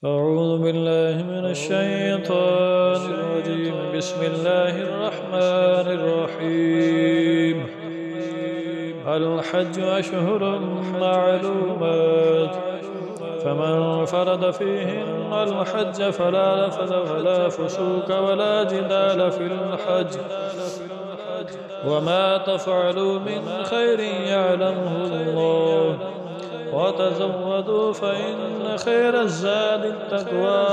أعوذ بالله من الشيطان الرجيم. بسم الله الرحمن الرحيم. الحج أشهر معلومات، فمن فرض فيهن الحج فلا رفث ولا فسوق ولا جدال في الحج، وما تفعلوا من خير يعلمه الله، وتزودوا فإن خير الزاد التقوى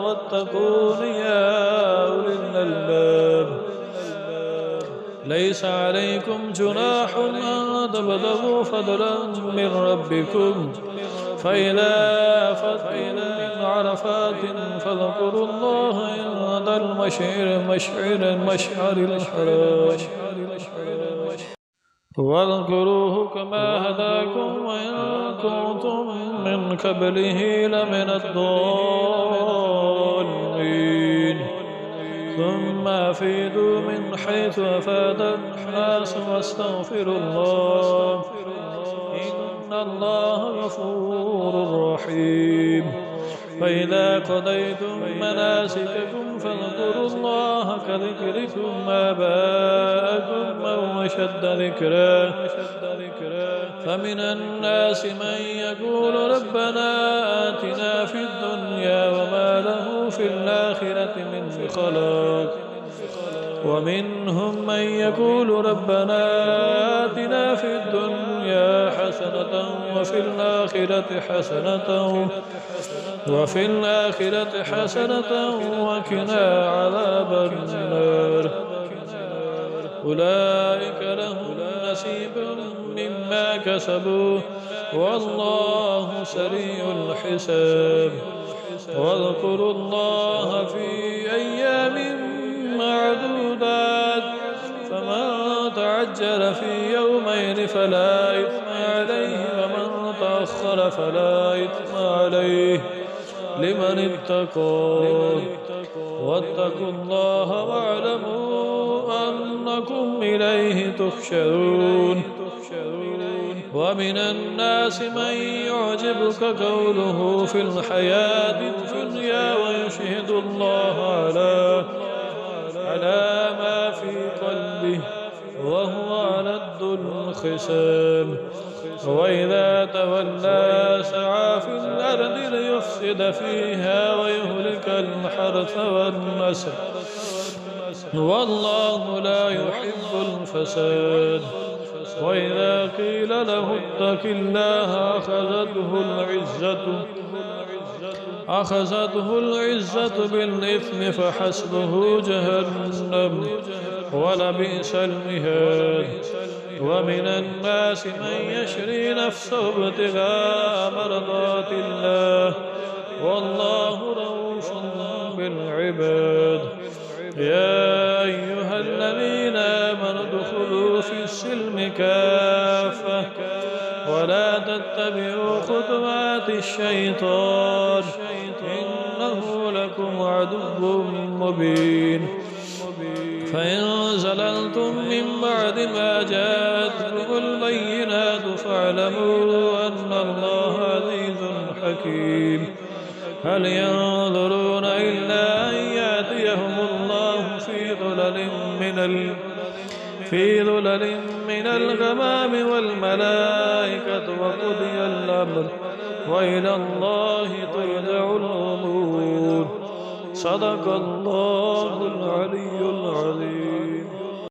واتقون يا أولي الألباب. ليس عليكم جناح أن تبتغوا فضلا من ربكم، فإذا أفضتم من عرفات فاذكروا الله عند المشعر الحرام، واذكروه كما هداكم وإن كنتم من قبله لمن الضالين. ثم أفيدوا من حيث أفاد الناس واستغفروا الله، إن الله غفور رحيم. فإذا قضيتم مناسككم فاذكروا الله كذكركم آباءكم أو أشد ذكرا. فمن الناس من يقول ربنا آتنا في الدنيا وما له في الآخرة من خلاق، ومنهم من يقول ربنا آتنا في الدنيا حسنة وفي الآخرة حسنة وقنا عذاب النار. أولئك لهم نصيب مما كسبوا والله سريع الحساب. واذكروا الله في أيام معدودات، فمن تعجل في يومين فلا إثم عليه، ومن تأخر فلا إثم عليه لمن اتقى. واتقوا الله واعلموا أنكم إليه تحشرون. ومن الناس من يعجبك قوله في الحياة الدنيا ويشهد الله على ما في قلبه وهو ألد الخصام. وإذا تولى سعى في الأرض ليفسد فيها ويهلك الحرث والنسل، والله لا يحب الفساد. وإذا قيل له اتق الله أخذته العزة بالإثم فحسبه جهنم ولبئس المهاد. ومن الناس من يشري نفسه ابتغاء مرضات الله، والله رؤوف بالعباد. يا أيها الذين آمنوا ادخلوا في السلم كافة ولا تتبعوا خطوات الشيطان، إنه لكم عدو مبين. فإن زللتم من بعد ما جاءتكم البينات فاعلموا أن الله عزيز حكيم. هل ينظرون إلا أن يأتيهم الله في ظلل من الغمام والملائكة وقضي الأمر وإلى الله ترجع الأمور. صدق الله العلي العظيم.